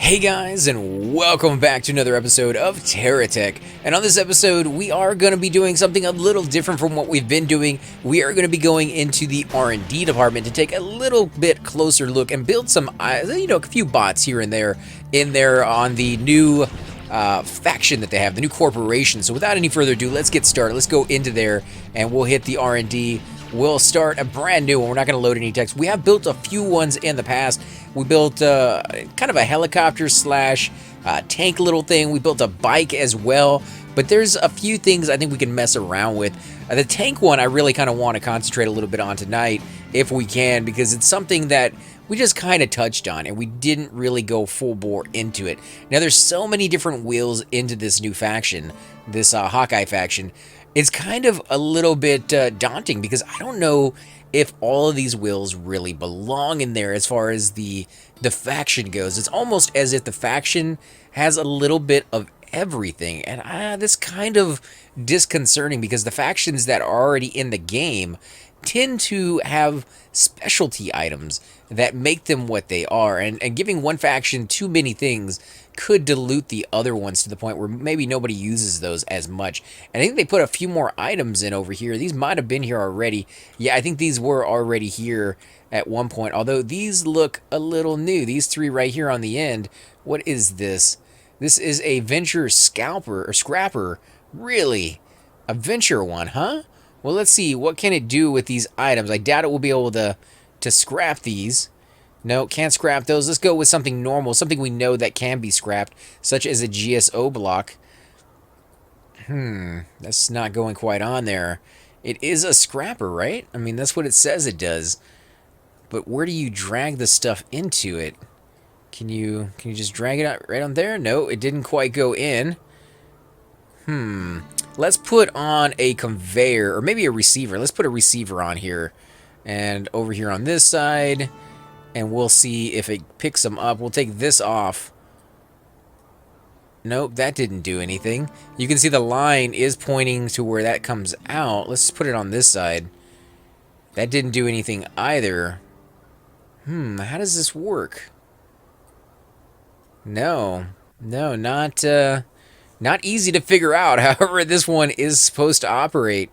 Hey guys, and welcome back to another episode of TerraTech. And on this episode, we are going to be doing something a little different from what we've been doing. We are going to be going into the R&D department to take a little bit closer look and build some, a few bots here and there on the new faction that they have, the new corporation. So without any further ado, let's get started. Let's go into there and we'll hit the R&D. We'll start a brand new one. We're not going to load any text. We have built a few ones in the past. We built kind of a helicopter slash tank little thing. We built a bike as well. But there's a few things I think we can mess around with. The tank one I really kind of want to concentrate a little bit on tonight if we can, because it's something that we just kind of touched on and we didn't really go full bore into it. Now there's so many different wheels into this new faction, this Hawkeye faction. It's kind of a little bit daunting because I don't know if all of these wills really belong in there as far as the faction goes. It's almost as if the faction has a little bit of everything, and this kind of disconcerting because the factions that are already in the game tend to have specialty items that make them what they are, and giving one faction too many things could dilute the other ones to the point where maybe nobody uses those as much. And I think they put a few more items in over here. These might have been here already. Yeah, I think these were already here at one point, although these look a little new. These three right here on the end. What is this? This is a Venture Scalper or Scrapper. Really? A Venture one, huh? Well, let's see. What can it do with these items? I doubt it will be able to scrap these. No, can't scrap those. Let's go with something normal, something we know that can be scrapped, such as a GSO block. That's not going quite on there. It is a scrapper, right? I mean, that's what it says it does. But where do you drag the stuff into it? Can you just drag it out right on there? No, it didn't quite go in. Let's put on a conveyor, or maybe a receiver. Let's put a receiver on here. And over here on this side, and we'll see if it picks them up. We'll take this off. Nope, that didn't do anything. You can see the line is pointing to where that comes out. Let's put it on this side. That didn't do anything either. How does this work? No, not easy to figure out. However, this one is supposed to operate.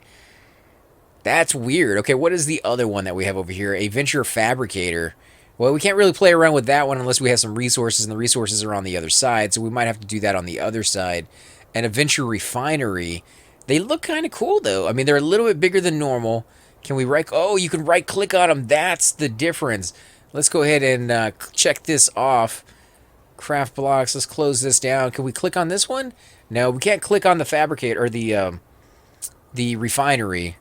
That's weird. Okay, what is the other one that we have over here? A Venture Fabricator. Well, we can't really play around with that one unless we have some resources, and the resources are on the other side, so we might have to do that on the other side. And a Venture Refinery. They look kind of cool, though. I mean, they're a little bit bigger than normal. Can we right... Oh, you can right-click on them. That's the difference. Let's go ahead and check this off. Craft blocks. Let's close this down. Can we click on this one? No, we can't click on the Fabricator, or the Refinery.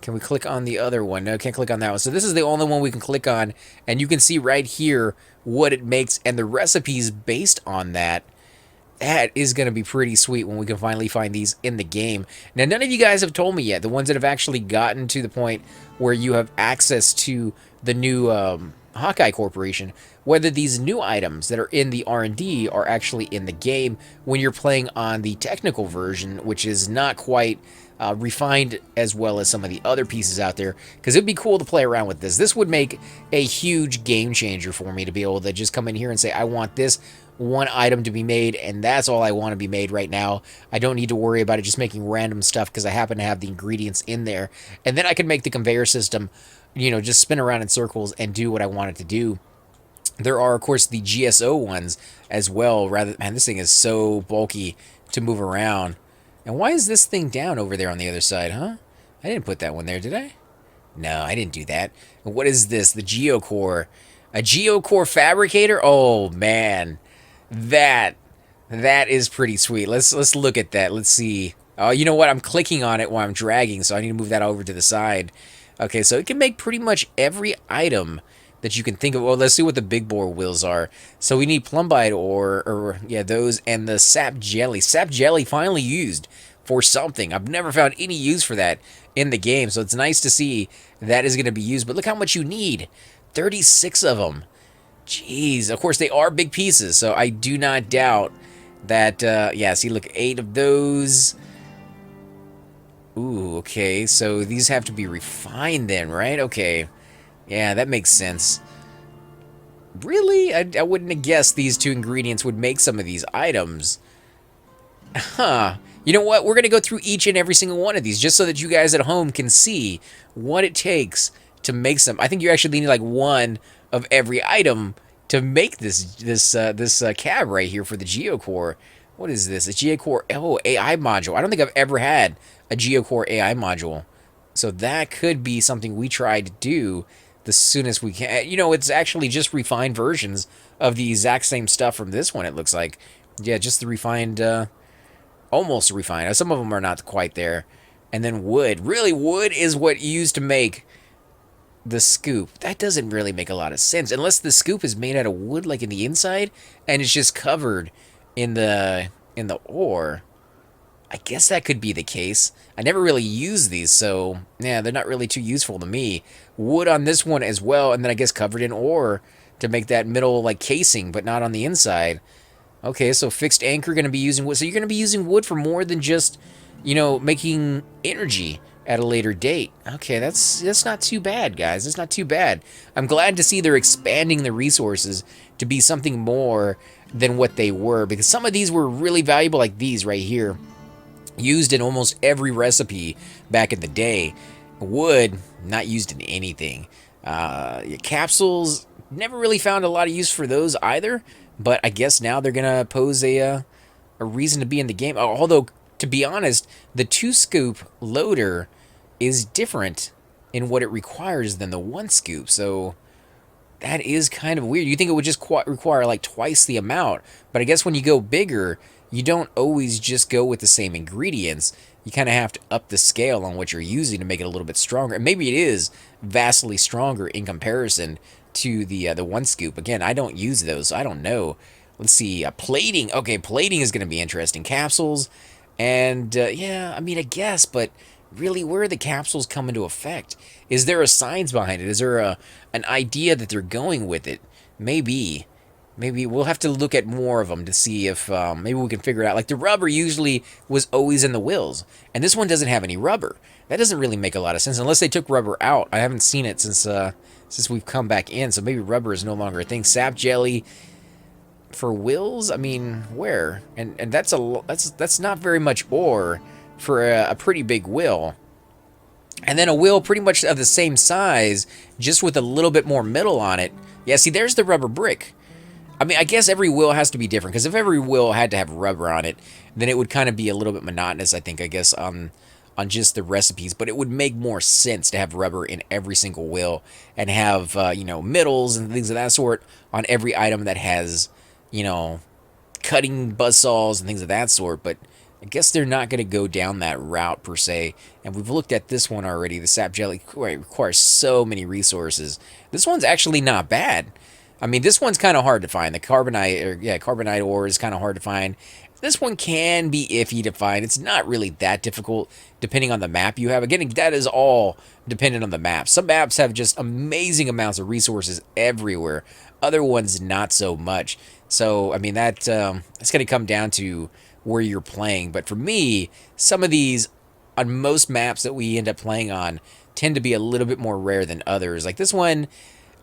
Can we click on the other one? No, can't click on that one. So this is the only one we can click on, and you can see right here what it makes and the recipes based on that. That is going to be pretty sweet when we can finally find these in the game. Now, none of you guys have told me yet, the ones that have actually gotten to the point where you have access to the new Hawkeye Corporation, whether these new items that are in the R&D are actually in the game when you're playing on the technical version, which is not quite refined as well as some of the other pieces out there, because it'd be cool to play around with this. This would make a huge game changer for me to be able to just come in here and say, I want this one item to be made, and that's all I want to be made right now. I don't need to worry about it just making random stuff because I happen to have the ingredients in there. And then I can make the conveyor system, just spin around in circles and do what I want it to do. There are, of course, the GSO ones as well. Man, this thing is so bulky to move around. And why is this thing down over there on the other side, huh? I didn't put that one there, did I? No, I didn't do that. What is this? The Geocore. A Geocore Fabricator? Oh, man. That is pretty sweet. Let's look at that. Let's see. Oh, you know what? I'm clicking on it while I'm dragging, so I need to move that over to the side. Okay, so it can make pretty much every item that you can think of. Well, let's see what the big bore wheels are. So we need plumbite ore, or yeah, those, and the sap jelly. Sap jelly finally used for something. I've never found any use for that in the game, so it's nice to see that is going to be used. But look how much you need. 36 of them. Jeez. Of course, they are big pieces, so I do not doubt that, yeah, see, look, 8 of those. Ooh, okay, so these have to be refined then, right? Okay. Yeah, that makes sense. Really? I wouldn't have guessed these two ingredients would make some of these items. Huh. You know what? We're going to go through each and every single one of these just so that you guys at home can see what it takes to make some. I think you actually need like one of every item to make this cab right here for the Geocore. What is this? A Geocore AI module. I don't think I've ever had a Geocore AI module. So that could be something we try to do the soonest we can. You know, it's actually just refined versions of the exact same stuff from this one, it looks like. Yeah, just the refined, almost refined. Some of them are not quite there. And then wood. Really, wood is what you use to make the scoop. That doesn't really make a lot of sense. Unless the scoop is made out of wood, like in the inside, and it's just covered in the ore. I guess that could be the case. I never really use these, so yeah, they're not really too useful to me. Wood on this one as well, and then I guess covered in ore to make that middle like casing, but not on the inside. Okay, so fixed anchor going to be using wood. So you're going to be using wood for more than just, you know, making energy at a later date. Okay, that's not too bad, guys. That's not too bad. I'm glad to see they're expanding the resources to be something more than what they were, because some of these were really valuable, like these right here, used in almost every recipe back in the day. Wood, not used in anything. Capsules, never really found a lot of use for those either, but I guess now they're gonna pose a reason to be in the game. Although, to be honest, the 2-scoop loader is different in what it requires than the 1-scoop, so that is kind of weird. You think it would just require like twice the amount, but I guess when you go bigger, you don't always just go with the same ingredients. You kind of have to up the scale on what you're using to make it a little bit stronger. And maybe it is vastly stronger in comparison to the 1-scoop. Again, I don't use those, so I don't know. Let's see, plating. Okay, plating is going to be interesting. Capsules, and yeah, I mean, I guess, but really, where are the capsules come into effect? Is there a science behind it? Is there an idea that they're going with it? Maybe. Maybe we'll have to look at more of them to see if maybe we can figure it out. Like the rubber usually was always in the wheels, and this one doesn't have any rubber. That doesn't really make a lot of sense unless they took rubber out. I haven't seen it since we've come back in, so maybe rubber is no longer a thing. Sap jelly for wheels. I mean, where? And that's not very much ore for a pretty big wheel. And then a wheel pretty much of the same size, just with a little bit more metal on it. Yeah, see, there's the rubber brick. I mean, I guess every wheel has to be different, because if every wheel had to have rubber on it, then it would kind of be a little bit monotonous, I think, I guess, on just the recipes. But it would make more sense to have rubber in every single wheel and have, you know, middles and things of that sort on every item that has, you know, cutting buzzsaws and things of that sort. But I guess they're not going to go down that route, per se. And we've looked at this one already. The sap jelly requires so many resources. This one's actually not bad. I mean, this one's kind of hard to find. The carbonite ore is kind of hard to find. This one can be iffy to find. It's not really that difficult, depending on the map you have. Again, that is all dependent on the map. Some maps have just amazing amounts of resources everywhere. Other ones, not so much. So, I mean, that's going to come down to where you're playing. But for me, some of these, on most maps that we end up playing on, tend to be a little bit more rare than others. Like this one,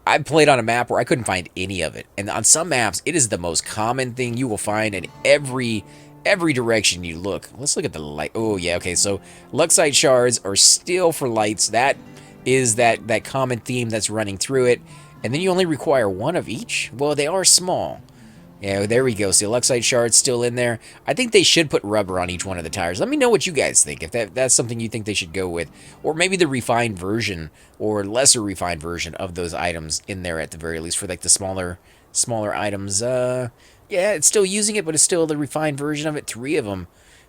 I played on a map where I couldn't find any of it. And on some maps, it is the most common thing you will find in every direction you look. Let's look at the light. Oh, yeah, okay. So Luxite shards are still for lights. That is that common theme that's running through it. And then you only require one of each? Well, they are small. Yeah, there we go. So Luxite shards still in there. I think they should put rubber on each one of the tires. Let me know what you guys think, if that's something you think they should go with. Or maybe the refined version or lesser refined version of those items in there at the very least for like the smaller items. Yeah, it's still using it, but it's still the refined version of it. 3 of them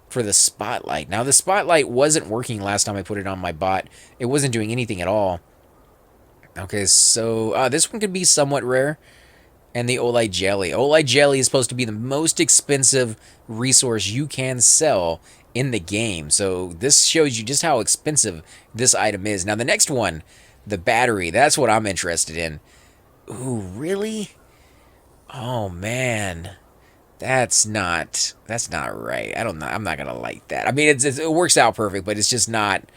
for the spotlight. Now, the spotlight wasn't working last time I put it on my bot. It wasn't doing anything at all. Okay, so this one could be somewhat rare. And the Olite Jelly. Olite Jelly is supposed to be the most expensive resource you can sell in the game. So this shows you just how expensive this item is. Now the next one, the battery. That's what I'm interested in. Ooh, really? Oh, man. That's not right. I'm not going to like that. I mean, it works out perfect, but it's just not.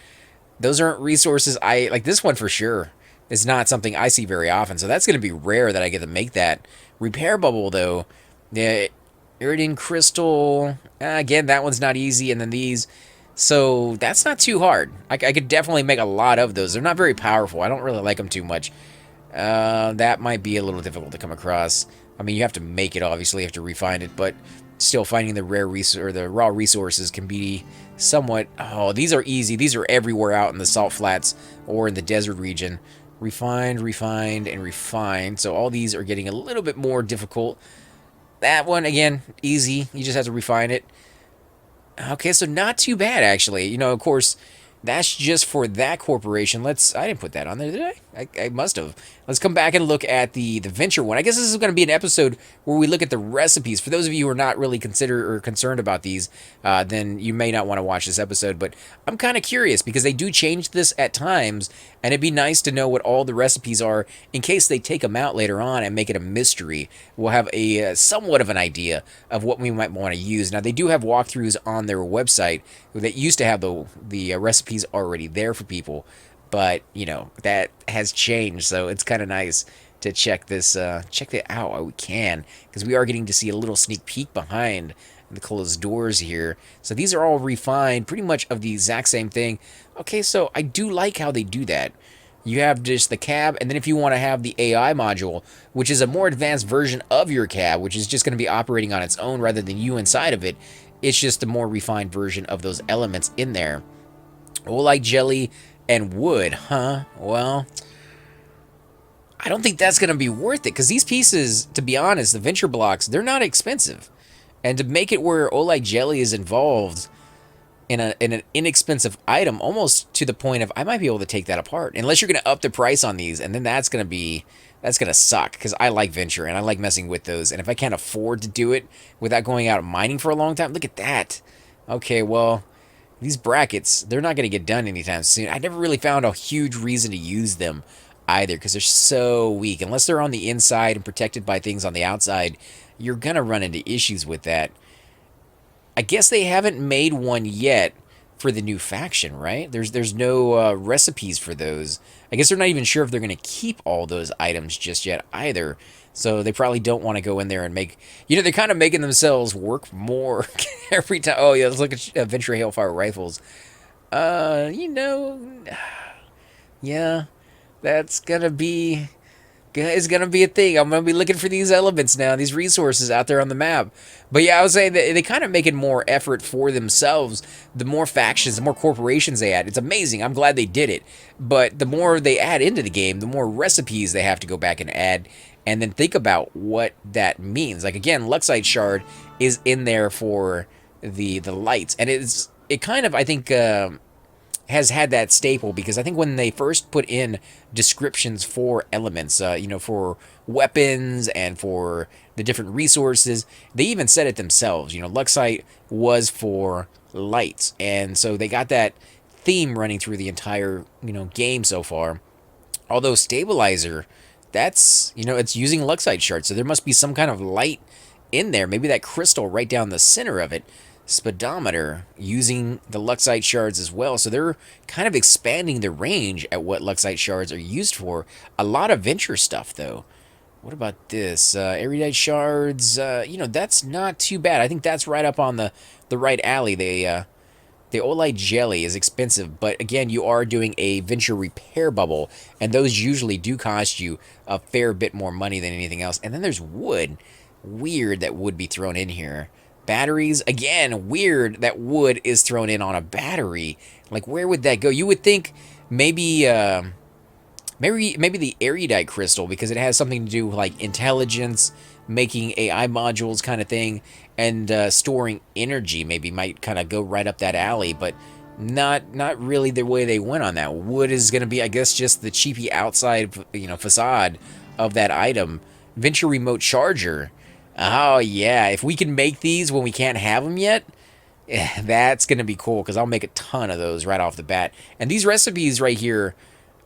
Those aren't resources like this one for sure. is not something I see very often. So that's going to be rare that I get to make that. Repair bubble, though, the iridium crystal, again, that one's not easy. And then these, so that's not too hard. I could definitely make a lot of those. They're not very powerful. I don't really like them too much. That might be a little difficult to come across. I mean, you have to make it, obviously, you have to refine it, but still finding the rare resource or the raw resources can be somewhat. Oh, these are easy. These are everywhere out in the salt flats or in the desert region. Refined, refined, and refined. So all these are getting a little bit more difficult. That one, again, easy. You just have to refine it. Okay, so not too bad, actually. You know, of course, that's just for that corporation. I didn't put that on there, did I must have. Let's come back and look at the venture one. I guess this is going to be an episode where we look at the recipes. For those of you who are not really concerned about these, then you may not want to watch this episode. But I'm kind of curious because they do change this at times, and it'd be nice to know what all the recipes are in case they take them out later on and make it a mystery. We'll have a somewhat of an idea of what we might want to use. Now, they do have walkthroughs on their website that used to have the recipes already there for people. But, you know, that has changed, so it's kind of nice to check it out while we can, because we are getting to see a little sneak peek behind the closed doors here. So these are all refined, pretty much of the exact same thing. Okay, so I do like how they do that. You have just the cab, and then if you want to have the AI module, which is a more advanced version of your cab, which is just going to be operating on its own rather than you inside of it, it's just a more refined version of those elements in there. Oolite jelly and wood, huh? Well, I don't think that's going to be worth it, because these pieces, to be honest, the venture blocks, they're not expensive. And to make it where Oolite jelly is involved in an inexpensive item, almost to the point of I might be able to take that apart. Unless you're going to up the price on these, and then that's going to suck, because I like venture, and I like messing with those. And if I can't afford to do it without going out mining for a long time, look at that. Okay, well, these brackets, they're not going to get done anytime soon. I never really found a huge reason to use them either, because they're so weak. Unless they're on the inside and protected by things on the outside, you're going to run into issues with that. I guess they haven't made one yet for the new faction, right? There's no recipes for those. I guess they're not even sure if they're going to keep all those items just yet either. So they probably don't want to go in there and make... You know, they're kind of making themselves work more every time. Oh, yeah, let's look at Venture Hailfire Rifles. You know... Yeah, that's going to be... It's going to be a thing. I'm going to be looking for these elements now, these resources out there on the map. But yeah, I was saying that they kind of make it more effort for themselves. The more factions, the more corporations they add. It's amazing. I'm glad they did it. But the more they add into the game, the more recipes they have to go back and add. And then think about what that means. Like, again, Luxite Shard is in there for the lights. And it kind of, I think... has had that staple, because I think when they first put in descriptions for elements, you know, for weapons and for the different resources, they even said it themselves. You know, Luxite was for lights, and so they got that theme running through the entire, you know, game so far. Although Stabilizer, that's, you know, it's using Luxite shards, so there must be some kind of light in there. Maybe that crystal right down the center of it. Speedometer, using the Luxite shards as well. So they're kind of expanding the range at what Luxite shards are used for. A lot of venture stuff, though. What about this? Erudite shards, you know, that's not too bad. I think that's right up on the right alley. The Oolite jelly is expensive, but again, you are doing a venture repair bubble, and those usually do cost you a fair bit more money than anything else. And then there's wood. Weird that wood be thrown in here. Batteries, again, weird that wood is thrown in on a battery. Like, where would that go? You would think maybe maybe the erudite crystal, because it has something to do with like intelligence, making AI modules kind of thing, and storing energy maybe might kind of go right up that alley, but not really the way they went on that. Wood is going to be, I guess, just the cheapy outside, you know, facade of that item. Venture remote charger. Oh, yeah. If we can make these when we can't have them yet, that's going to be cool, because I'll make a ton of those right off the bat. And these recipes right here,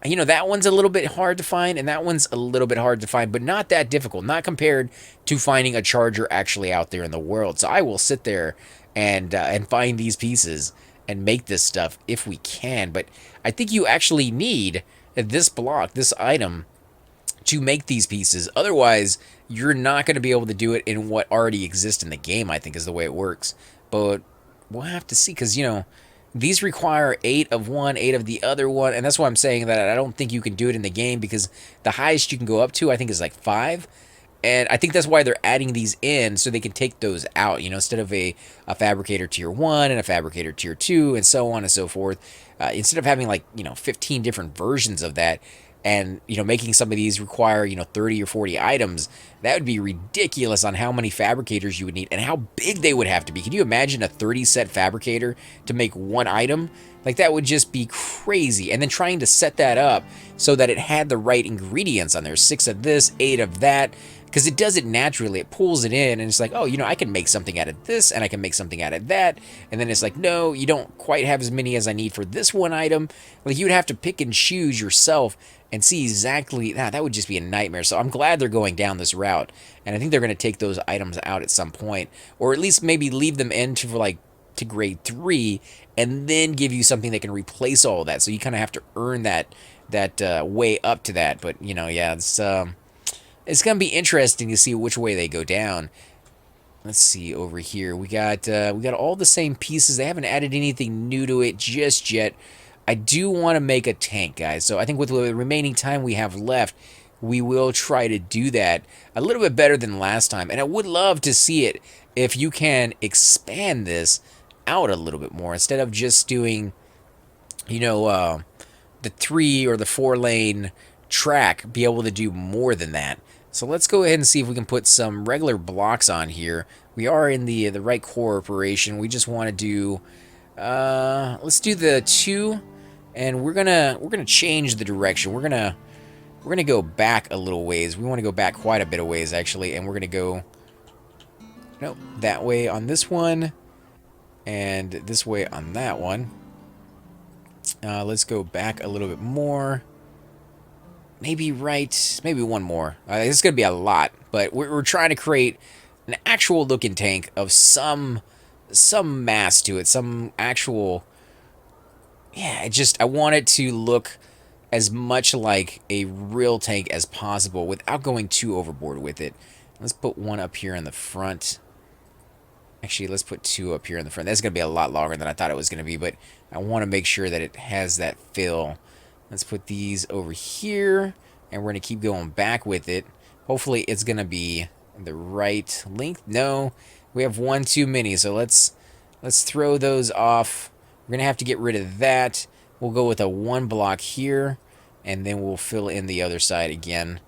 you know, that one's a little bit hard to find, and that one's a little bit hard to find, but not that difficult. Not compared to finding a charger actually out there in the world. So I will sit there and find these pieces and make this stuff if we can. But I think you actually need this block, this item, to make these pieces. Otherwise, you're not going to be able to do it in what already exists in the game, I think is the way it works. But we'll have to see, because, these require 8 of one, 8 of the other one, and that's why I'm saying that I don't think you can do it in the game, because the highest you can go up to, I think, is like 5. And I think that's why they're adding these in, so they can take those out, instead of a fabricator tier 1 and a fabricator tier 2 and so on and so forth. Instead of having 15 different versions of that, and making some of these require 30 or 40 items, that would be ridiculous on how many fabricators you would need and how big they would have to be. Can you imagine a 30 set fabricator to make one item? Like, that would just be crazy. And then trying to set that up so that it had the right ingredients on there, 6 of this, 8 of that, because it does it naturally. It pulls it in, and it's like, oh, I can make something out of this, and I can make something out of that. And then it's like, no, you don't quite have as many as I need for this one item. Like, you would have to pick and choose yourself and see exactly that would just be a nightmare. So I'm glad they're going down this route, and I think they're going to take those items out at some point, or at least maybe leave them in to grade 3, and then give you something that can replace all that. So you kind of have to earn that way up to that. But yeah, it's gonna be interesting to see which way they go down. Let's see over here. We got all the same pieces. They haven't added anything new to it just yet. I do want to make a tank, guys. So I think with the remaining time we have left, we will try to do that a little bit better than last time. And I would love to see it if you can expand this out a little bit more instead of just doing, the 3 or the 4 lane track. Be able to do more than that. So let's go ahead and see if we can put some regular blocks on here. We are in the right corporation. We just want to do, let's do the 2, and we're gonna change the direction. We're gonna go back a little ways. We want to go back quite a bit of ways actually, and we're gonna go that way on this one, and this way on that one. Let's go back a little bit more. Maybe one more. It's going to be a lot, but we're trying to create an actual looking tank of some mass to it, some actual, yeah, I want it to look as much like a real tank as possible without going too overboard with it. Let's put one up here in the front. Actually, let's put 2 up here in the front. That's going to be a lot longer than I thought it was going to be, but I want to make sure that it has that fill. Let's put these over here, and we're going to keep going back with it. Hopefully it's going to be the right length. No, we have one too many, so let's throw those off. We're going to have to get rid of that. We'll go with a 1 block here, and then we'll fill in the other side again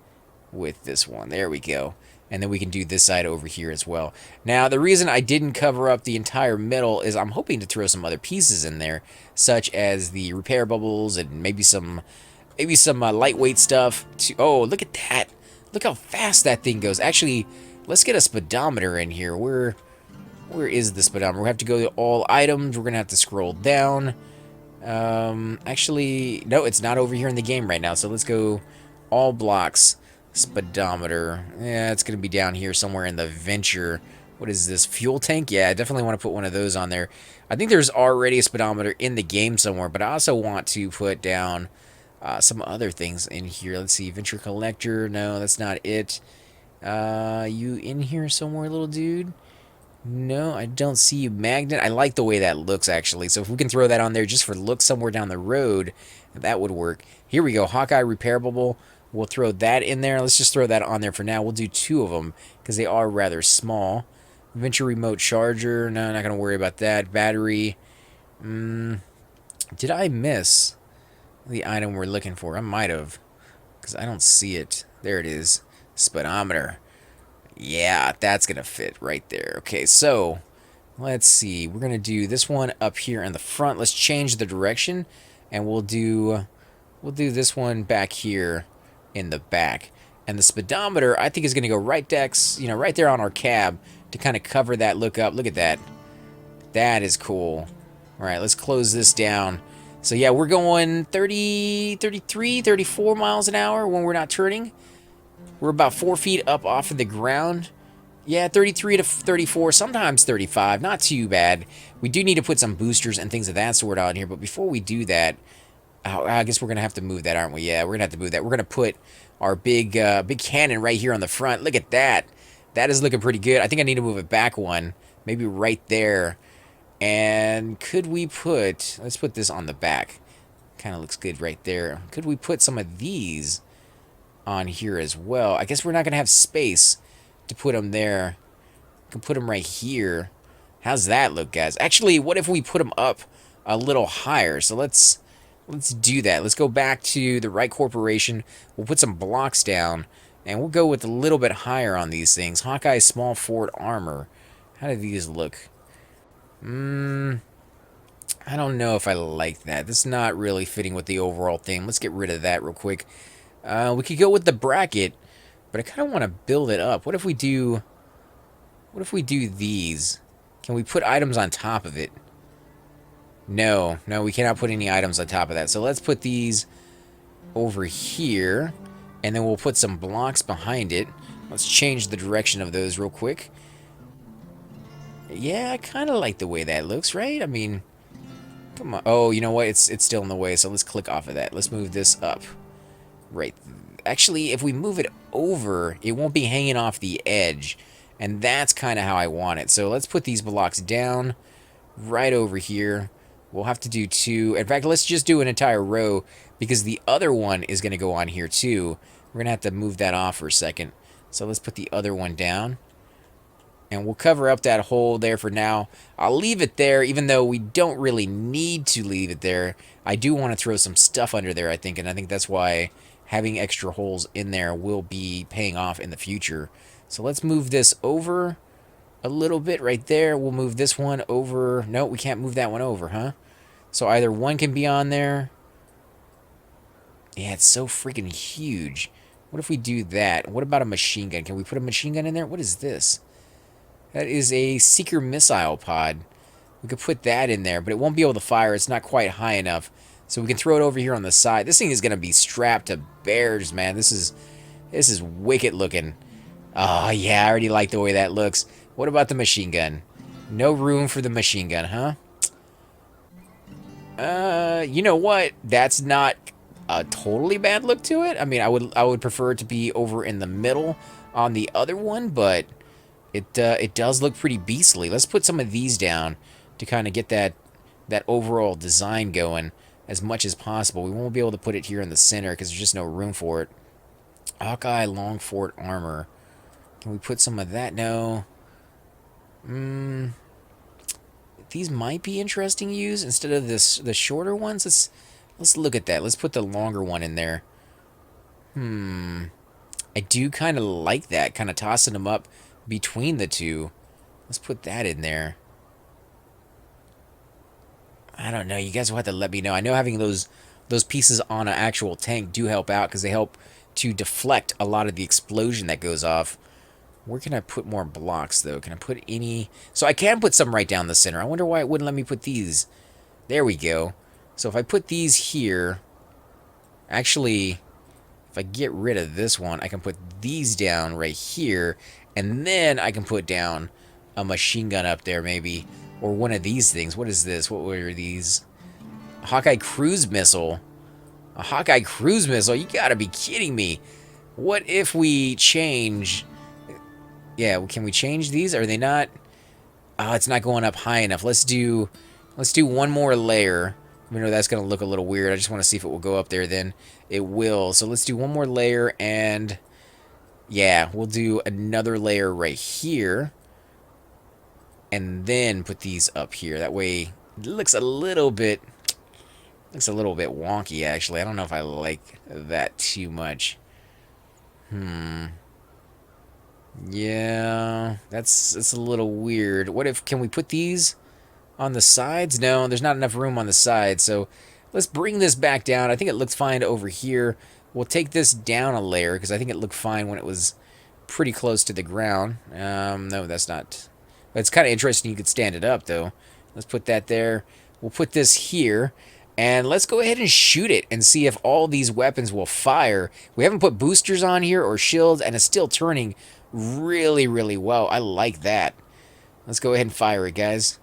with this one. There we go. And then we can do this side over here as well. Now, the reason I didn't cover up the entire middle is I'm hoping to throw some other pieces in there, such as the repair bubbles and maybe some lightweight stuff. Oh, look at that! Look how fast that thing goes. Actually, let's get a speedometer in here. Where is the speedometer? We have to go to all items. We're gonna have to scroll down. Actually, no, it's not over here in the game right now. So let's go all blocks. Speedometer. Yeah, it's going to be down here somewhere in the venture. What is this? Fuel tank? Yeah, I definitely want to put one of those on there. I think there's already a speedometer in the game somewhere, but I also want to put down some other things in here. Let's see. Venture collector. No, that's not it. You in here somewhere, little dude? No, I don't see you. Magnet. I like the way that looks, actually. So if we can throw that on there just for look somewhere down the road, that would work. Here we go. Hawkeye repair bubble. We'll throw that in there. Let's just throw that on there for now. We'll do 2 of them because they are rather small. Venture remote charger. No, not going to worry about that. Battery. Did I miss the item we're looking for? I might have because I don't see it. There it is. Speedometer. Yeah, that's going to fit right there. Okay, so let's see. We're going to do this one up here in the front. Let's change the direction, and we'll do this one back here in the back. And the speedometer, I think, is going to go right there on our cab to kind of cover that look up. Look at that. That is cool. All right, let's close this down. So yeah, we're going 30, 33, 34 miles an hour when we're not turning. We're about 4 feet up off of the ground. Yeah, 33 to 34, sometimes 35. Not too bad. We do need to put some boosters and things of that sort on here. But before we do that, Oh, I guess we're gonna have to move that, aren't we? Yeah, we're gonna have to move that. We're gonna put our big cannon right here on the front. Look at that. That is looking pretty good. I think I need to move it back one, maybe right there. And could we put? Let's put this on the back. Kind of looks good right there. Could we put some of these on here as well? I guess we're not gonna have space to put them there. We can put them right here. How's that look, guys? Actually, what if we put them up a little higher? So let's do that. Let's go back to the right corporation. We'll put some blocks down, and we'll go with a little bit higher on these things. Hawkeye small fort armor. How do these look? I don't know if I like that. This is not really fitting with the overall theme. Let's get rid of that real quick. We could go with the bracket, but I kind of want to build it up. What if we do? What if we do these? Can we put items on top of it? No, no, we cannot put any items on top of that. So let's put these over here, and then we'll put some blocks behind it. Let's change the direction of those real quick. Yeah, I kind of like the way that looks, right? I mean, come on. Oh, you know what? It's still in the way, so let's click off of that. Let's move this up. Right. Actually, if we move it over, it won't be hanging off the edge, and that's kind of how I want it. So let's put these blocks down right over here. We'll have to do two. In fact, let's just do an entire row because the other one is going to go on here too. We're going to have to move that off for a second. So let's put the other one down. And we'll cover up that hole there for now. I'll leave it there, even though we don't really need to leave it there. I do want to throw some stuff under there, I think, and I think that's why having extra holes in there will be paying off in the future. So let's move this over a little bit right there. We'll move this one over. No, we can't move that one over, huh? So either one can be on there. Yeah, it's so freaking huge. What if we do that? What about a machine gun? Can we put a machine gun in there? What is this? That is a seeker missile pod. We could put that in there, but it won't be able to fire. It's not quite high enough. So we can throw it over here on the side. This thing is going to be strapped to bears, man. This is wicked looking. Oh, yeah, I already like the way that looks. What about the machine gun? No room for the machine gun, huh? You know what? That's not a totally bad look to it. I mean, I would prefer it to be over in the middle on the other one, but it does look pretty beastly. Let's put some of these down to kind of get that overall design going as much as possible. We won't be able to put it here in the center because there's just no room for it. Hawkeye long fort armor. Can we put some of that? No. These might be interesting to use instead of the shorter ones. Let's look at that. Let's put the longer one in there. I do kind of like that, kind of tossing them up between the two. Let's put that in there. I don't know. You guys will have to let me know. I know having those pieces on an actual tank do help out because they help to deflect a lot of the explosion that goes off. Where can I put more blocks, though? Can I put any? So I can put some right down the center. I wonder why it wouldn't let me put these. There we go. So if I put these here, actually, if I get rid of this one, I can put these down right here, and then I can put down a machine gun up there, maybe, or one of these things. What is this? What were these? Hawkeye cruise missile. A Hawkeye cruise missile? You gotta be kidding me. What if we change... Yeah, can we change these? Are they not... Oh, it's not going up high enough. Let's do one more layer. I know that's going to look a little weird. I just want to see if it will go up there. Then it will. So let's do one more layer, and yeah, we'll do another layer right here, and then put these up here. That way, it looks a little bit wonky. Actually, I don't know if I like that too much. Yeah, that's a little weird. What if, can we put these on the sides? No, there's not enough room on the sides, so let's bring this back down. I think it looks fine over here. We'll take this down a layer, because I think it looked fine when it was pretty close to the ground. No, that's not... It's kind of interesting you could stand it up, though. Let's put that there. We'll put this here, and let's go ahead and shoot it and see if all these weapons will fire. We haven't put boosters on here or shields, and it's still turning really, really well. I like that. Let's go ahead and fire it, guys.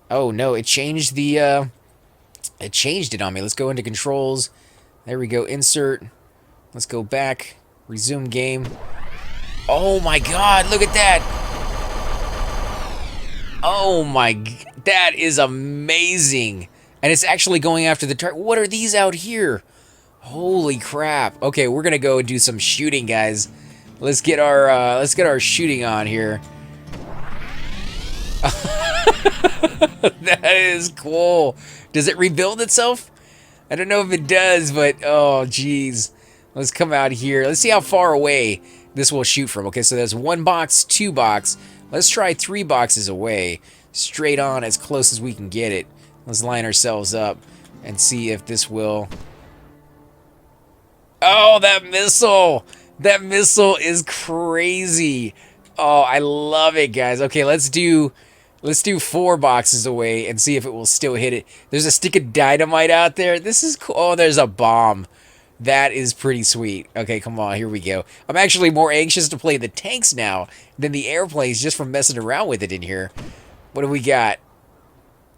Oh, no, it changed the It changed it on me. Let's go into controls. There we go. Insert. Let's go back. Resume game. Oh my god, look at that. Oh my, that is amazing. And it's actually going after the target. What are these out here? Holy crap. Okay, we're gonna go and do some shooting, guys. Let's get our shooting on here. That is cool. Does it rebuild itself? I don't know if it does, but oh geez. Let's come out here. Let's see how far away this will shoot from. Okay, so there's 1 box, 2 box. Let's try 3 boxes away. Straight on as close as we can get it. Let's line ourselves up and see if this will... Oh, that missile! That missile is crazy. Oh, I love it, guys. Okay, let's do 4 boxes away and see if it will still hit it. There's a stick of dynamite out there. This is cool. Oh, there's a bomb. That is pretty sweet. Okay, come on, here we go. I'm actually more anxious to play the tanks now than the airplanes just from messing around with it in here. What do we got?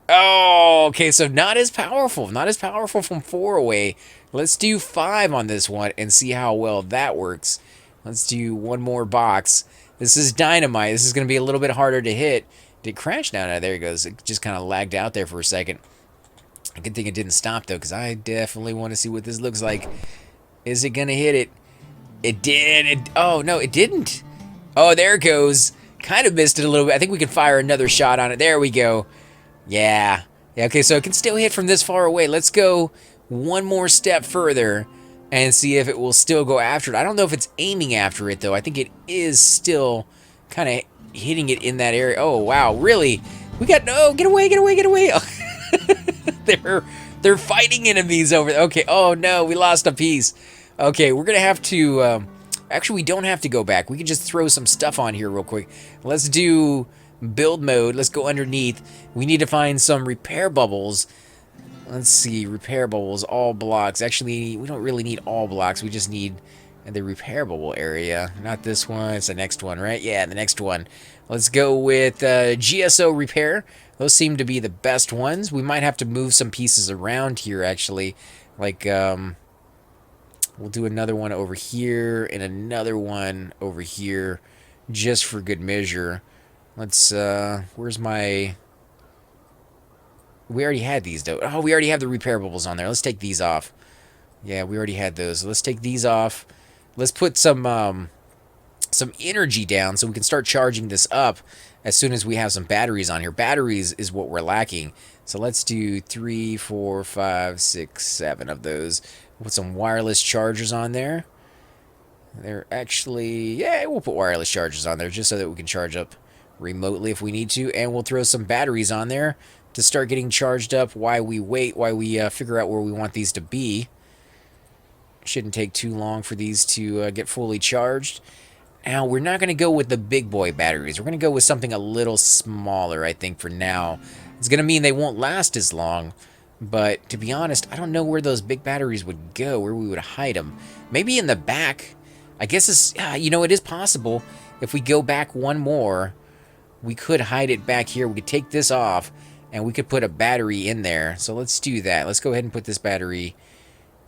Oh, okay, so not as powerful. Not as powerful from 4 away. Let's do 5 on this one and see how well that works. Let's do 1 more box. This is dynamite. This is going to be a little bit harder to hit. Did it crash? No, there it goes. It just kind of lagged out there for a second. Good thing it didn't stop, though, because I definitely want to see what this looks like. Is it going to hit it? It did. Oh, no, it didn't. Oh, there it goes. Kind of missed it a little bit. I think we can fire another shot on it. There we go. Yeah. Yeah, okay, so it can still hit from this far away. Let's go 1 more step further and see if it will still go after it. I don't know if it's aiming after it, though. I think it is still kind of hitting it in that area. Oh, wow, really? We got... No, get away, get away, get away. They're fighting enemies over there. Okay, oh no, we lost a piece. Okay, we're gonna have to actually, we don't have to go back. We can just throw some stuff on here real quick. Let's do build mode. Let's go underneath. We need to find some repair bubbles. Let's see, repair bubbles, all blocks. Actually, we don't really need all blocks. We just need the repair bubble area. Not this one, it's the next one, right? Yeah, the next one. Let's go with GSO repair. Those seem to be the best ones. We might have to move some pieces around here, actually. Like, we'll do another one over here and another one over here just for good measure. Let's, where's my... We already had these, though. Oh, we already have the repair bubbles on there. Let's take these off. Yeah, we already had those. Let's take these off. Let's put some energy down so we can start charging this up as soon as we have some batteries on here. Batteries is what we're lacking. So let's do 3, 4, 5, 6, 7 of those. Put some wireless chargers on there. They're actually... Yeah, we'll put wireless chargers on there just so that we can charge up remotely if we need to. And we'll throw some batteries on there to start getting charged up while we wait, while we figure out where we want these to be. Shouldn't take too long for these to get fully charged. Now, we're not going to go with the big boy batteries. We're going to go with something a little smaller, I think, for now. It's going to mean they won't last as long. But, to be honest, I don't know where those big batteries would go, where we would hide them. Maybe in the back. I guess it's, you know, it is possible. If we go back 1 more, we could hide it back here. We could take this off, and we could put a battery in there. So let's do that. Let's go ahead and put this battery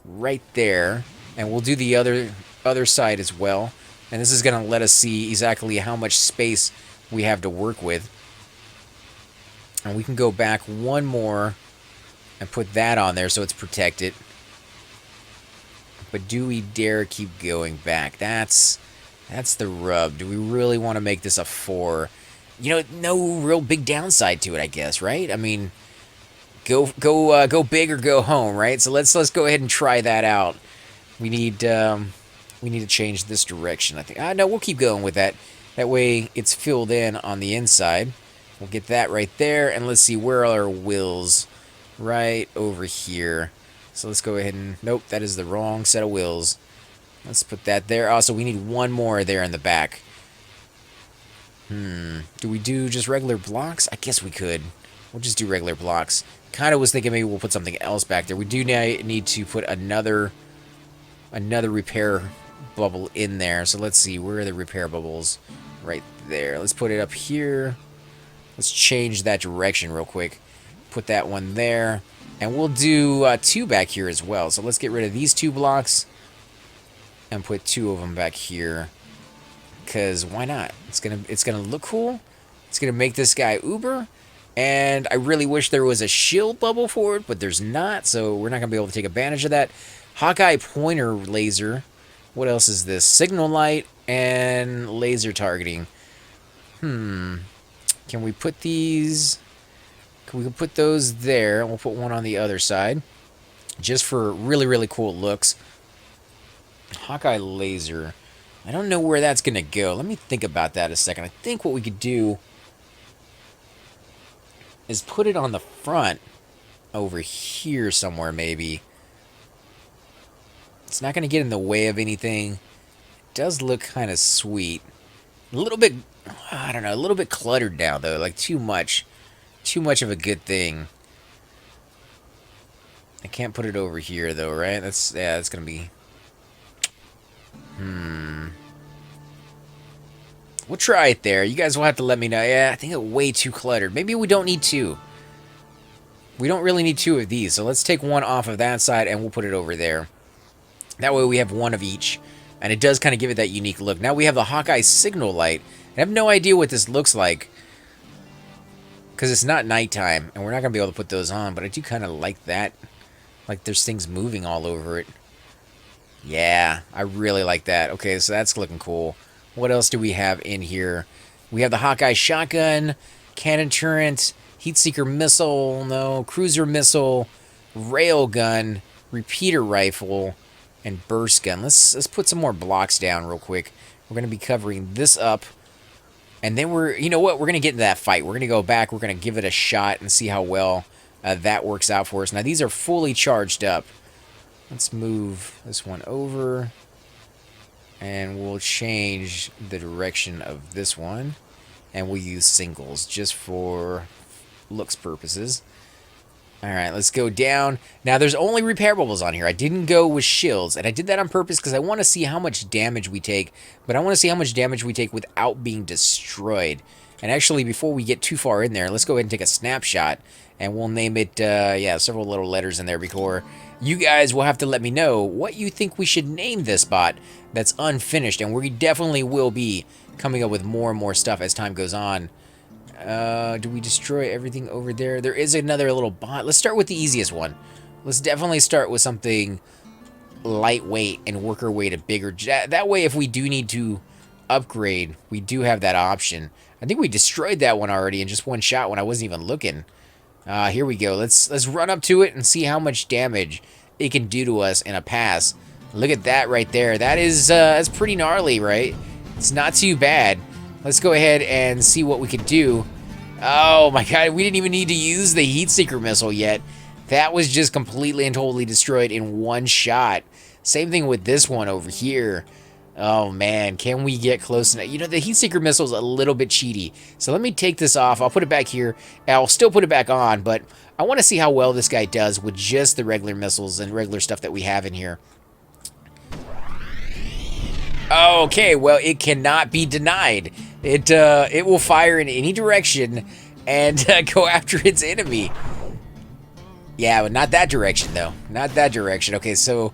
right there. And we'll do the other side as well. And this is going to let us see exactly how much space we have to work with. And we can go back 1 more and put that on there so it's protected. But do we dare keep going back? That's the rub. Do we really want to make this a 4? You know, no real big downside to it, I guess, right? I mean, go big or go home, right? So let's go ahead and try that out. We need to change this direction, I think. No, we'll keep going with that. That way it's filled in on the inside. We'll get that right there. And let's see, where are our wheels? Right over here. So let's go ahead and... Nope, that is the wrong set of wheels. Let's put that there. Also, we need 1 more there in the back. Do we do just regular blocks? I guess we could. We'll just do regular blocks. Kind of was thinking maybe we'll put something else back there. We do need to put another repair bubble in there. So let's see, where are the repair bubbles? Right there. Let's put it up here. Let's change that direction real quick. Put that one there. And we'll do 2 back here as well. So let's get rid of these 2 blocks and put 2 of them back here. Because why not? It's gonna look cool. It's gonna make this guy uber. And I really wish there was a shield bubble for it, but there's not. So we're not gonna be able to take advantage of that. Hawkeye pointer laser. What else is this? Signal light and laser targeting. Can we put these... We can put those there, and we'll put one on the other side. Just for really, really cool looks. Hawkeye laser. I don't know where that's going to go. Let me think about that a second. I think what we could do is put it on the front over here somewhere, maybe. It's not going to get in the way of anything. It does look kind of sweet. A little bit, I don't know, a little bit cluttered now, though. Like, too much. Too much of a good thing. I can't put it over here, though, right? That's going to be... We'll try it there. You guys will have to let me know. Yeah, I think it's way too cluttered. Maybe we don't need 2. We don't really need 2 of these. So let's take one off of that side, and we'll put it over there. That way we have one of each. And it does kind of give it that unique look. Now we have the Hawkeye signal light. I have no idea what this looks like. Because it's not nighttime, and we're not going to be able to put those on, but I do kind of like that. Like there's things moving all over it. Yeah, I really like that. Okay, so that's looking cool. What else do we have in here? We have the Hawkeye shotgun, cannon turret, heat seeker missile, no, cruiser missile, rail gun, repeater rifle, and burst gun. Let's put some more blocks down real quick. We're going to be covering this up. And then you know what, we're going to get into that fight. We're going to go back, we're going to give it a shot and see how well that works out for us. Now, these are fully charged up. Let's move this one over. And we'll change the direction of this one. And we'll use singles just for looks purposes. Alright, let's go down. Now, there's only repair bubbles on here. I didn't go with shields, and I did that on purpose because I want to see how much damage we take, but I want to see how much damage we take without being destroyed. And actually, before we get too far in there, let's go ahead and take a snapshot, and we'll name it, yeah, several little letters in there before. You guys will have to let me know what you think we should name this bot that's unfinished, and we definitely will be coming up with more and more stuff as time goes on. Do we destroy everything over there? There is another little bot. Let's start with the easiest one. Let's definitely start with something lightweight and work our way to bigger. That way, if we do need to upgrade, we do have that option. I think we destroyed that one already in just one shot when I wasn't even looking. Here we go. Let's run up to it and see how much damage it can do to us in a pass. Look at that right there. That is that's pretty gnarly, right? It's not too bad. Let's go ahead and see what we can do. Oh my god, we didn't even need to use the heat seeker missile yet. That was just completely and totally destroyed in one shot. Same thing with this one over here. Oh man, can we get close enough? You know, the heat seeker missile is a little bit cheaty. So let me take this off. I'll put it back here. I'll still put it back on, but I want to see how well this guy does with just the regular missiles and regular stuff that we have in here. Okay, well, it cannot be denied. It will fire in any direction and go after its enemy. Yeah, but not that direction, though. Not that direction. Okay, so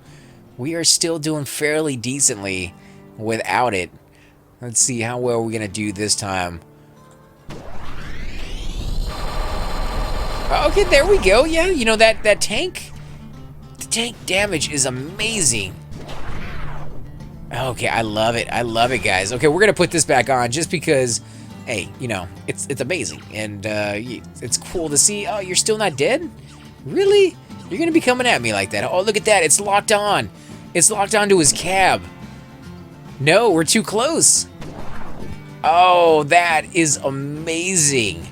we are still doing fairly decently without it. Let's see how well we're going to do this time. Okay, there we go. Yeah, you know, that tank? The tank damage is amazing. Okay, I love it. I love it, guys. Okay, we're going to put this back on just because, hey, you know, it's amazing. And it's cool to see. Oh, you're still not dead? Really? You're going to be coming at me like that. Oh, look at that. It's locked on. It's locked onto his cab. No, we're too close. Oh, that is amazing.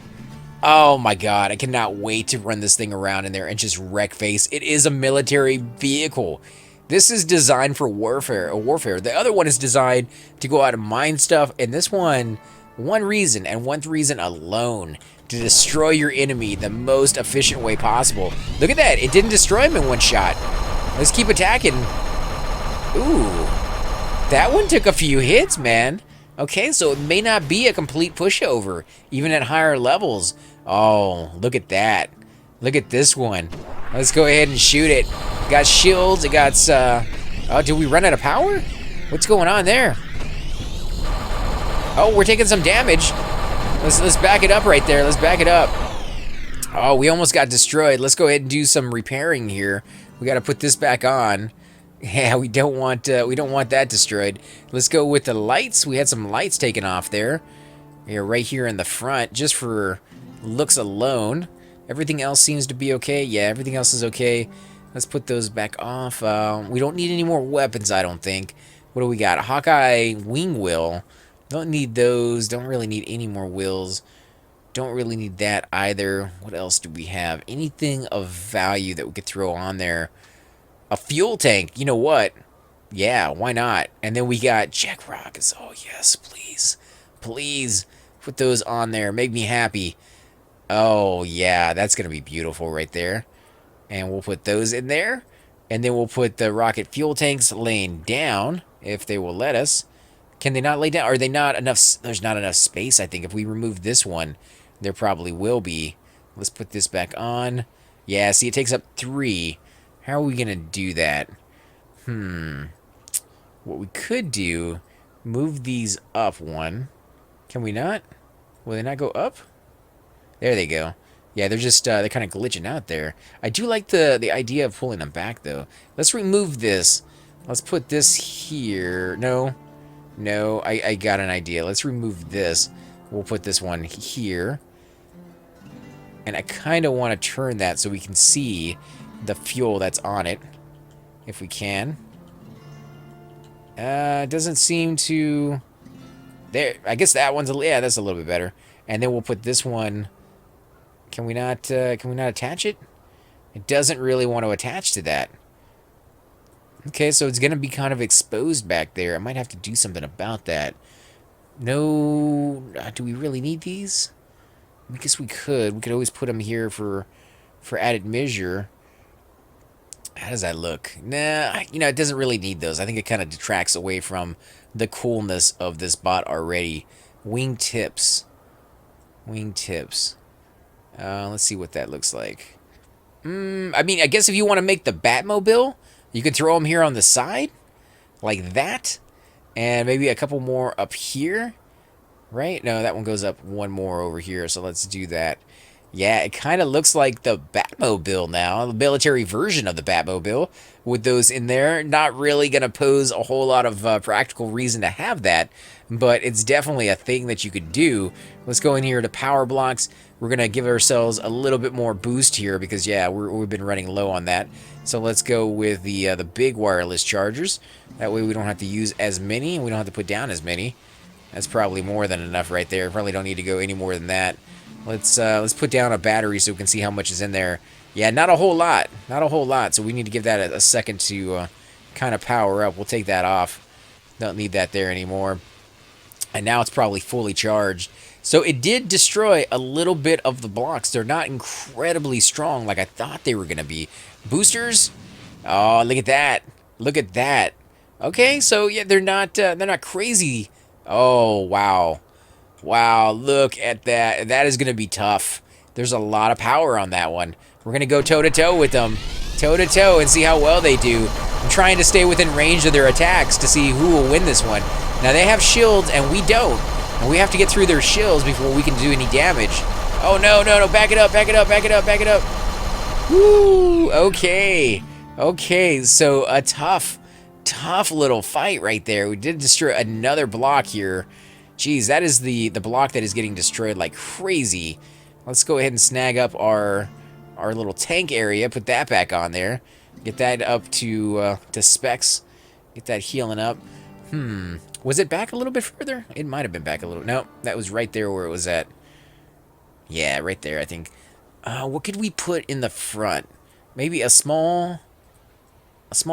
Oh, my God. I cannot wait to run this thing around in there and just wreck face. It is a military vehicle. This is designed for warfare. The other one is designed to go out and mine stuff. And this one reason, and one reason alone, to destroy your enemy the most efficient way possible. Look at that. It didn't destroy him in one shot. Let's keep attacking. Ooh. That one took a few hits, man. Okay, so it may not be a complete pushover, even at higher levels. Oh, look at that. Look at this one. Let's go ahead and shoot it. It got shields. It got, oh, did we run out of power? What's going on there? Oh, we're taking some damage. Let's back it up right there. Let's back it up. Oh, we almost got destroyed. Let's go ahead and do some repairing here. We got to put this back on. Yeah, we don't want that destroyed. Let's go with the lights. We had some lights taken off there. Yeah, right here in the front, just for looks alone. Everything else seems to be okay. Yeah, everything else is okay. Let's put those back off. We don't need any more weapons, I don't think. What do we got? Hawkeye wing wheel. Don't need those. Don't really need any more wheels. Don't really need that either. What else do we have? Anything of value that we could throw on there? A fuel tank. You know what? Yeah, why not? And then we got Jack Rockets. Oh, yes, please. Please put those on there. Make me happy. Oh, yeah, that's going to be beautiful right there. And we'll put those in there. And then we'll put the rocket fuel tanks laying down, if they will let us. Can they not lay down? Are they not enough? There's not enough space, I think. If we remove this one, there probably will be. Let's put this back on. Yeah, see, it takes up 3. How are we going to do that? What we could do, move these up 1. Can we not? Will they not go up? There they go. Yeah, they're just, they're kind of glitching out there. I do like the idea of pulling them back, though. Let's remove this. Let's put this here. No, I got an idea. Let's remove this. We'll put this one here. And I kind of want to turn that so we can see the fuel that's on it. If we can. It doesn't seem to... There, I guess that one's... Yeah, that's a little bit better. And then we'll put this one... Can we not attach it? It doesn't really want to attach to that. Okay, so it's going to be kind of exposed back there. I might have to do something about that. No... do we really need these? I guess we could. We could always put them here for added measure. How does that look? Nah, you know, it doesn't really need those. I think it kind of detracts away from the coolness of this bot already. Wing tips. Wing tips. Let's see what that looks like. I mean, I guess if you want to make the Batmobile, you could throw them here on the side. Like that. And maybe a couple more up here. Right? No, that one goes up 1 more over here, so let's do that. Yeah, it kind of looks like the Batmobile now, the military version of the Batmobile, with those in there. Not really going to pose a whole lot of practical reason to have that, but it's definitely a thing that you could do. Let's go in here to power blocks. We're going to give ourselves a little bit more boost here because, yeah, we've been running low on that. So let's go with the big wireless chargers. That way we don't have to use as many, and we don't have to put down as many. That's probably more than enough right there. Probably don't need to go any more than that. Let's put down a battery so we can see how much is in there. Yeah, not a whole lot. Not a whole lot. So we need to give that a second to kind of power up. We'll take that off. Don't need that there anymore. And now it's probably fully charged. So it did destroy a little bit of the blocks. They're not incredibly strong like I thought they were going to be. Boosters? Oh, look at that. Look at that. Okay, so yeah, they're not crazy. Oh, wow. Wow, look at that. That is going to be tough. There's a lot of power on that one. We're going to go toe-to-toe with them. Toe-to-toe and see how well they do. I'm trying to stay within range of their attacks to see who will win this one. Now, they have shields, and we don't. And we have to get through their shields before we can do any damage. Oh, no. Back it up. Back it up. Woo! Okay. Okay, so a tough little fight right there. We did destroy another block here. Jeez, that is the block that is getting destroyed like crazy. Let's go ahead and snag up our little tank area. Put that back on there. Get that up to specs. Get that healing up. Was it back a little bit further? It might have been back a little. No, that was right there where it was at. Yeah, right there, I think. What could we put in the front? Maybe a small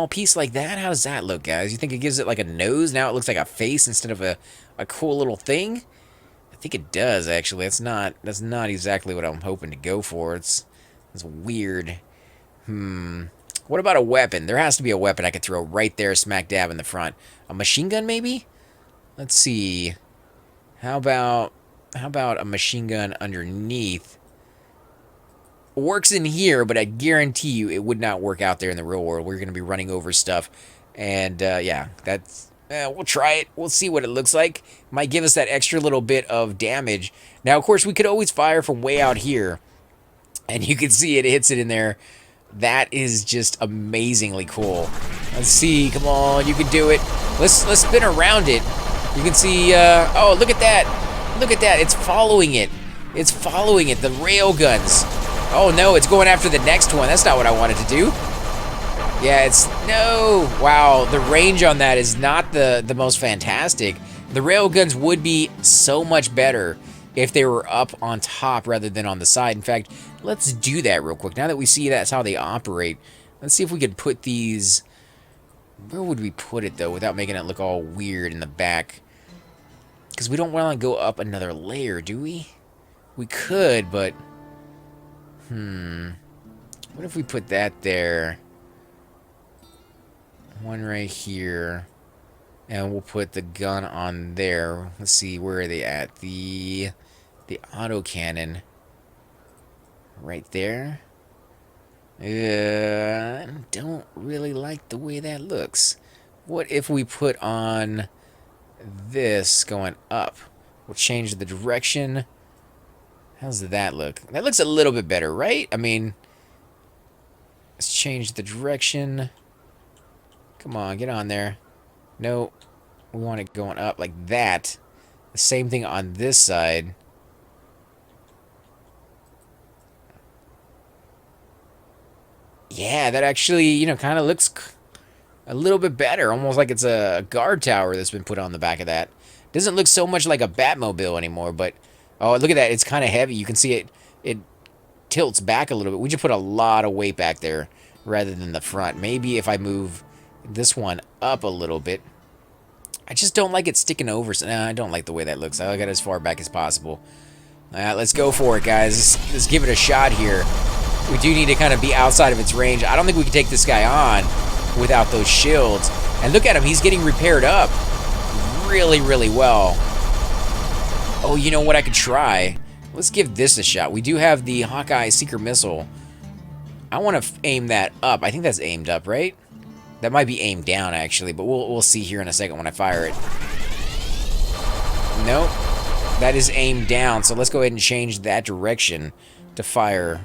piece like that? How does that look, guys? You think it gives it like a nose? Now it looks like a face instead of a cool little thing? I think it does, actually. That's not exactly what I'm hoping to go for. It's weird. What about a weapon? There has to be a weapon I could throw right there, smack dab in the front. A machine gun, maybe? Let's see. How about a machine gun underneath? works in here, but I guarantee you it would not work out there in the real world. We're going to be running over stuff. And yeah, that's... we'll try it. We'll see what it looks like. Might give us that extra little bit of damage. Now, of course, we could always fire from way out here. And you can see it hits it in there. That is just amazingly cool. Let's see. Come on, you can do it. Let's spin around it. You can see... oh, look at that. Look at that. It's following it. It's following it. The rail guns. Oh, no, it's going after the next one. That's not what I wanted to do. Yeah, it's... No! Wow, the range on that is not the most fantastic. The railguns would be so much better if they were up on top rather than on the side. In fact, let's do that real quick. Now that we see that's how they operate, let's see if we could put these... Where would we put it, though, without making it look all weird in the back? Because we don't want to go up another layer, do we? We could, but... What if we put that there? One right here. And we'll put the gun on there. Let's see, where are they at? The autocannon. Right there. I don't really like the way that looks. What if we put on this going up? We'll change the direction. How's that look? That looks a little bit better, right? I mean, let's change the direction. Come on, get on there. No, we want it going up like that. The same thing on this side. Yeah, that actually, you know, kind of looks a little bit better. Almost like it's a guard tower that's been put on the back of that. Doesn't look so much like a Batmobile anymore, but... Oh, look at that. It's kind of heavy. You can see it tilts back a little bit. We just put a lot of weight back there rather than the front. Maybe if I move this one up a little bit. I just don't like it sticking over. So, nah, I don't like the way that looks. I got it as far back as possible. Let's go for it, guys. Let's give it a shot here. We do need to kind of be outside of its range. I don't think we can take this guy on without those shields. And look at him. He's getting repaired up really, really well. Oh, you know what I could try? Let's give this a shot. We do have the Hawkeye Seeker Missile. I want to aim that up. I think that's aimed up, right? That might be aimed down, actually, but we'll see here in a second when I fire it. Nope. That is aimed down, so let's go ahead and change that direction to fire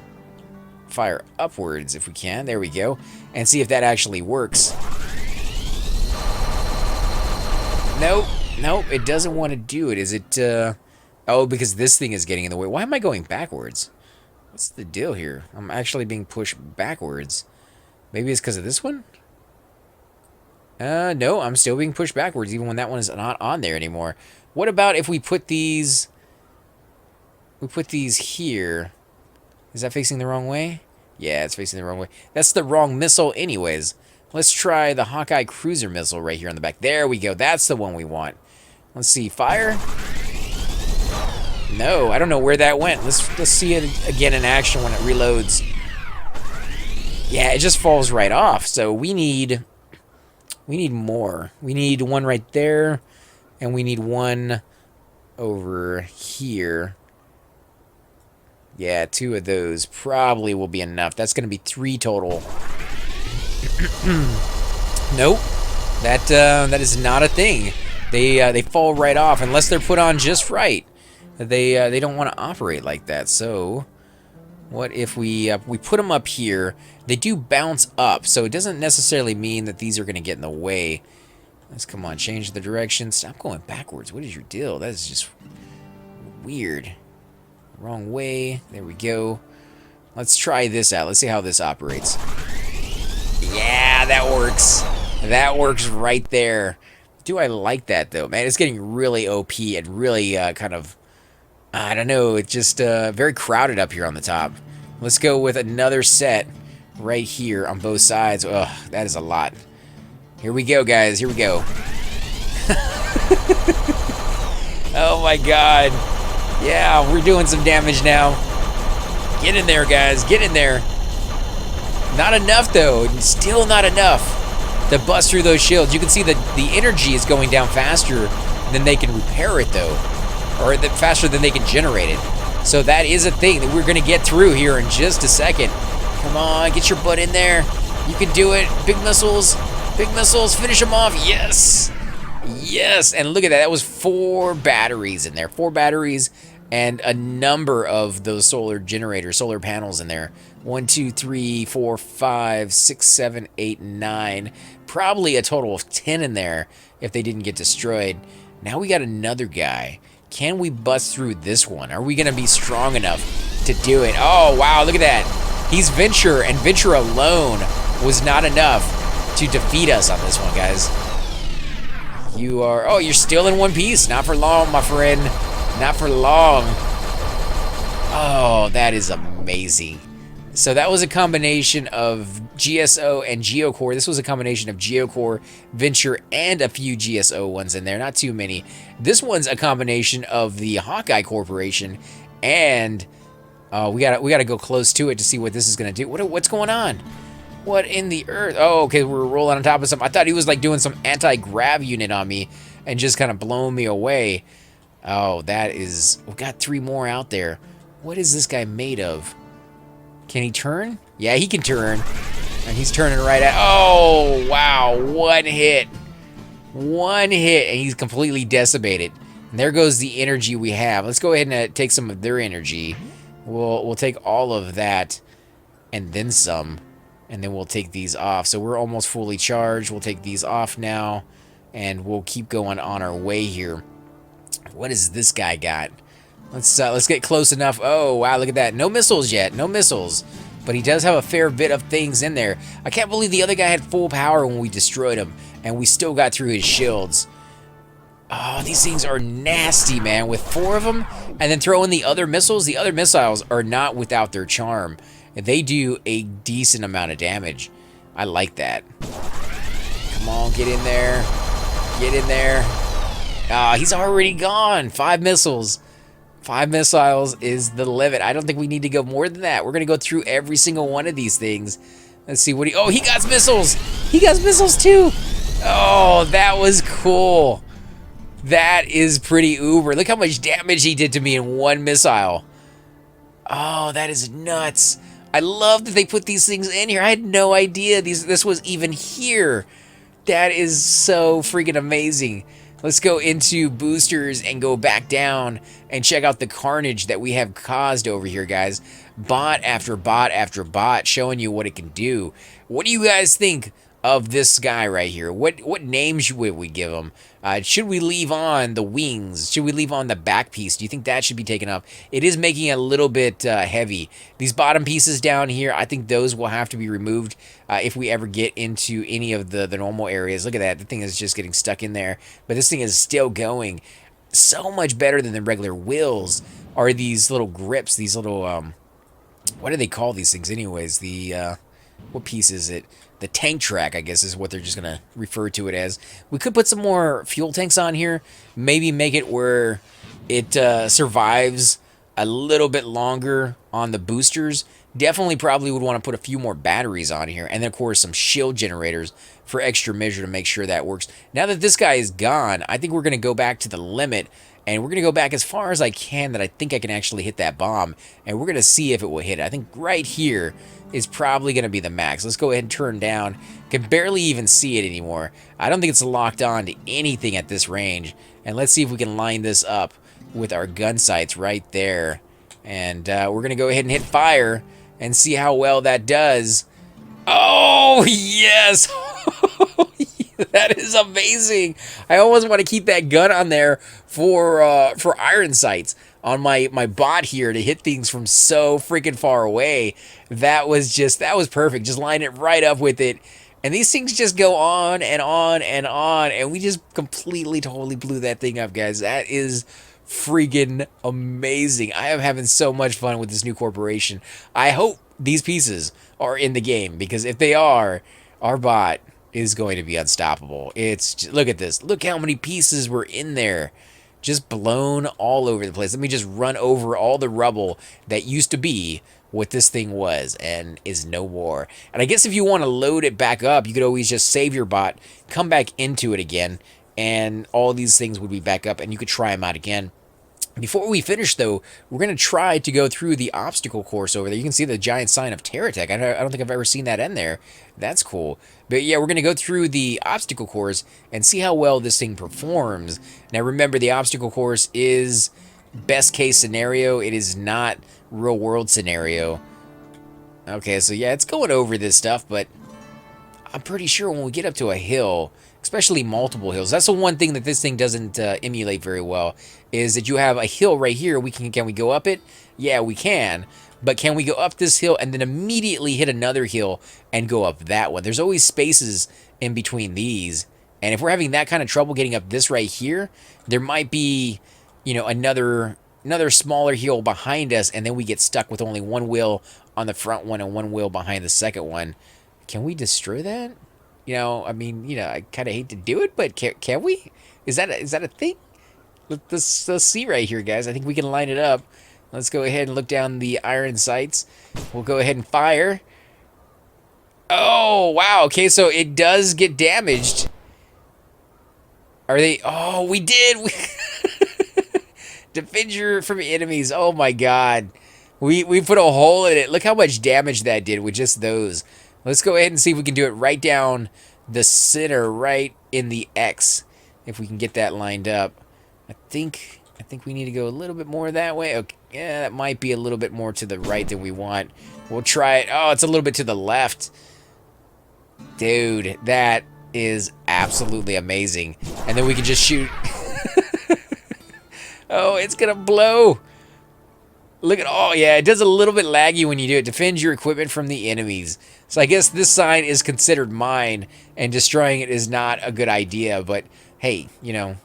upwards if we can. There we go. And see if that actually works. Nope. Nope, it doesn't want to do it. Is it, Oh, because this thing is getting in the way. Why am I going backwards? What's the deal here? I'm actually being pushed backwards. Maybe it's because of this one? No, I'm still being pushed backwards, even when that one is not on there anymore. What about if we put these... We put these here. Is that facing the wrong way? Yeah, it's facing the wrong way. That's the wrong missile anyways. Let's try the Hawkeye Cruiser Missile right here on the back. There we go. That's the one we want. Let's see. Fire. No, I don't know where that went. Let's see it again in action when it reloads. Yeah, it just falls right off. So we need more. We need one right there, and we need one over here. Yeah, 2 of those probably will be enough. That's going to be 3 total. Nope, that is not a thing. They fall right off unless they're put on just right. They don't want to operate like that. So what if we put them up here? They do bounce up, so it doesn't necessarily mean that these are going to get in the way. Let's come on, change the direction. Stop going backwards. What is your deal? That is just weird. Wrong way. There we go. Let's try this out. Let's see how this operates. Yeah, that works. That works right there. Do I like that, though? Man, it's getting really OP and really kind of... I don't know. It's just very crowded up here on the top. Let's go with another set right here on both sides. Ugh, that is a lot. Here we go, guys. Here we go. Oh, my God. Yeah, we're doing some damage now. Get in there, guys. Get in there. Not enough, though. Still not enough to bust through those shields. You can see that the energy is going down faster than they can repair it, though. Or faster than they can generate it. So that is a thing that we're going to get through here in just a second. Come on, get your butt in there. You can do it. Big missiles, finish them off. Yes. Yes, and look at that. That was 4 batteries in there. 4 batteries and a number of those solar generators, solar panels in there. 1, 2, 3, 4, 5, 6, 7, 8, 9. Probably a total of 10 in there if they didn't get destroyed. Now we got another guy. Can we bust through this one? Are we going to be strong enough to do it? Oh, wow, look at that. He's Venture, and Venture alone was not enough to defeat us on this one, guys. You are... Oh, you're still in one piece. Not for long, my friend. Not for long. Oh, that is amazing. So that was a combination of GSO and Geocore. This was a combination of Geocore, Venture, and a few GSO ones in there. Not too many. This one's a combination of the Hawkeye Corporation, and we gotta go close to it to see what this is gonna do. What's going on? What in the earth? Oh, okay, we're rolling on top of something. I thought he was like doing some anti-grav unit on me and just kind of blowing me away. Oh, that is... We've got 3 more out there. What is this guy made of? Can he turn? Yeah, he can turn. And he's turning right at... Oh, wow. 1 hit. 1 hit, and he's completely decimated. And there goes the energy we have. Let's go ahead and take some of their energy. We'll take all of that and then some. And then we'll take these off. So we're almost fully charged. We'll take these off now. And we'll keep going on our way here. What has this guy got? Let's get close enough. Oh, wow, look at that. No missiles yet. No missiles. But he does have a fair bit of things in there. I can't believe the other guy had full power when we destroyed him. And we still got through his shields. Oh, these things are nasty, man. With 4 of them, and then throw in the other missiles. The other missiles are not without their charm. They do a decent amount of damage. I like that. Come on, get in there. Get in there. Ah, he's already gone. 5 missiles. 5 missiles is the limit. I don't think we need to go more than that. We're going to go through every single one of these things. Let's see what he... Oh, he got missiles. He got missiles too. Oh, that was cool. That is pretty uber. Look how much damage he did to me in 1 missile. Oh, that is nuts. I love that they put these things in here. I had no idea this was even here. That is so freaking amazing. Let's go into boosters and go back down and check out the carnage that we have caused over here, guys. Bot after bot after bot showing you what it can do. What do you guys think of this guy right here? What names should we give him? Should we leave on the wings? Should we leave on the back piece? Do you think that should be taken up? It is making it a little bit heavy. These bottom pieces down here, I think those will have to be removed if we ever get into any of the normal areas. Look at that. The thing is just getting stuck in there. But this thing is still going. So much better than the regular wheels are these little grips, these little... what do they call these things anyways? The... what piece is it? The tank track, I guess, is what they're just going to refer to it as. We could put some more fuel tanks on here. Maybe make it where it survives a little bit longer on the boosters. Definitely probably would want to put a few more batteries on here. And then, of course, some shield generators for extra measure to make sure that works. Now that this guy is gone, I think we're going to go back to the limit. And we're going to go back as far as I can that I think I can actually hit that bomb. And we're going to see if it will hit it. I think right here is probably going to be the max. Let's go ahead and turn down. Can barely even see it anymore. I don't think it's locked on to anything at this range. And let's see if we can line this up with our gun sights right there. And we're going to go ahead and hit fire and see how well that does. Oh, yes! That is amazing. I almost want to keep that gun on there for iron sights on my bot here to hit things from so freaking far away. That was perfect. Just line it right up with it. And these things just go on and on and on. And we just completely, totally blew that thing up, guys. That is freaking amazing. I am having so much fun with this new corporation. I hope these pieces are in the game, because if they are, our bot is going to be unstoppable. Look at this. Look how many pieces were in there. Just blown all over the place. Let me just run over all the rubble that used to be what this thing was and is no more. And I guess if you want to load it back up, you could always just save your bot, come back into it again, and all these things would be back up, and you could try them out again. Before we finish, though, we're going to try to go through the obstacle course over there. You can see the giant sign of TerraTech. I don't think I've ever seen that in there. That's cool. But yeah, we're going to go through the obstacle course and see how well this thing performs. Now, remember, the obstacle course is best case scenario. It is not real world scenario. Okay, so yeah, it's going over this stuff, but I'm pretty sure when we get up to a hill, especially multiple hills, that's the one thing that this thing doesn't emulate very well, is that you have a hill right here. Can we go up it? Yeah, we can. But can we go up this hill and then immediately hit another hill and go up that one? There's always spaces in between these. And if we're having that kind of trouble getting up this right here, there might be, you know, another smaller hill behind us, and then we get stuck with only one wheel on the front one and one wheel behind the second one. Can we destroy that? You know, I mean, you know, I kind of hate to do it, but can we? Is that a thing? Let's see right here, guys. I think we can line it up. Let's go ahead and look down the iron sights. We'll go ahead and fire. Oh, wow. Okay, so it does get damaged. Are they? Oh, we did. Defend you from enemies. Oh, my God. We put a hole in it. Look how much damage that did with just those. Let's go ahead and see if we can do it right down the center, right in the X, if we can get that lined up. I think we need to go a little bit more that way. Okay, yeah, that might be a little bit more to the right than we want. We'll try it. Oh, it's a little bit to the left. Dude, that is absolutely amazing. And then we can just shoot. Oh, it's gonna blow. Look at, oh yeah, it does a little bit laggy when you do it. Defend your equipment from the enemies. So I guess this sign is considered mine, and destroying it is not a good idea. But hey, you know,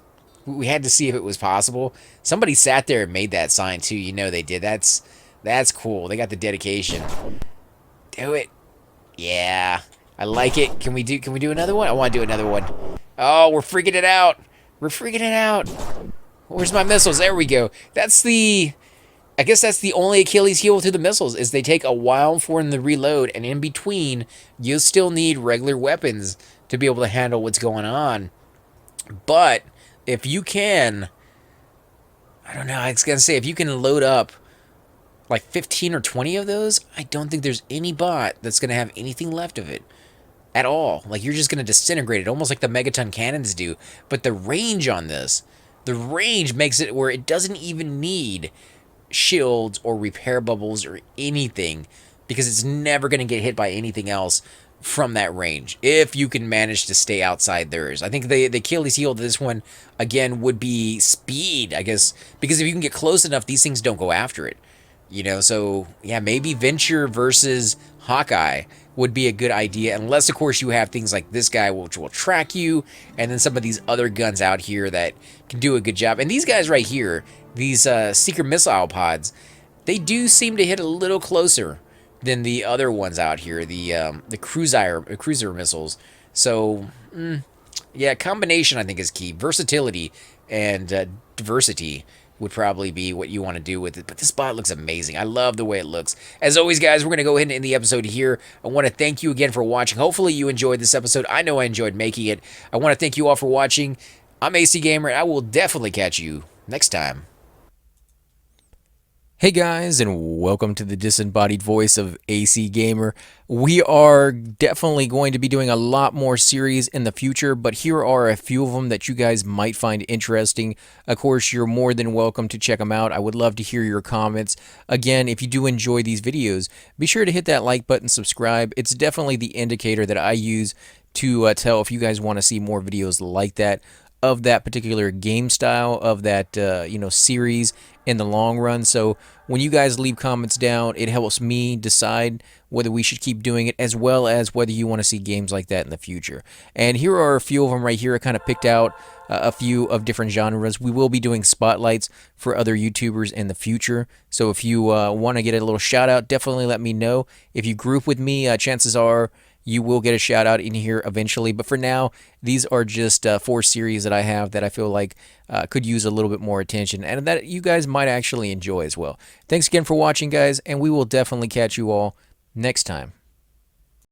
we had to see if it was possible. Somebody sat there and made that sign too. You know they did. That's cool. They got the dedication. Do it. Yeah, I like it. Can we do another one? I want to do another one. Oh, we're freaking it out. We're freaking it out. Where's my missiles? There we go. I guess that's the only Achilles heel to the missiles, is they take a while for them to reload, and in between, you still need regular weapons to be able to handle what's going on. But if you can, I don't know, I was going to say, if you can load up like 15 or 20 of those, I don't think there's any bot that's going to have anything left of it at all. Like, you're just going to disintegrate it, almost like the megaton cannons do. But the range on this, the range makes it where it doesn't even need shields or repair bubbles or anything, because it's never going to get hit by anything else from that range if you can manage to stay outside theirs. I think the Achilles heel to this one, again, would be speed, I guess, because if you can get close enough, these things don't go after it. You know, so yeah, maybe Venture versus Hawkeye would be a good idea, unless, of course, you have things like this guy, which will track you, and then some of these other guns out here that can do a good job. And these guys right here, these seeker missile pods, they do seem to hit a little closer than the other ones out here, the cruiser missiles. So yeah, combination I think is key. Versatility and diversity would probably be what you want to do with it. But this bot looks amazing. I love the way it looks. As always, guys, we're going to go ahead and end the episode here. I want to thank you again for watching. Hopefully you enjoyed this episode. I know I enjoyed making it. I want to thank you all for watching. I'm AC Gamer, and I will definitely catch you next time. Hey guys, and welcome to the disembodied voice of AC Gamer. We are definitely going to be doing a lot more series in the future, but here are a few of them that you guys might find interesting. Of course, you're more than welcome to check them out. I would love to hear your comments. Again, if you do enjoy these videos, be sure to hit that like button, subscribe. It's definitely the indicator that I use to tell if you guys want to see more videos like that, of that particular game style, of that series in the long run. So when you guys leave comments down, it helps me decide whether we should keep doing it, as well as whether you want to see games like that in the future. And here are a few of them right here. I kind of picked out a few of different genres. We will be doing spotlights for other YouTubers in the future. So if you want to get a little shout out, definitely let me know. If you group with me, chances are you will get a shout out in here eventually. But for now, these are just 4 series that I have that I feel like could use a little bit more attention, and that you guys might actually enjoy as well. Thanks again for watching, guys, and we will definitely catch you all next time.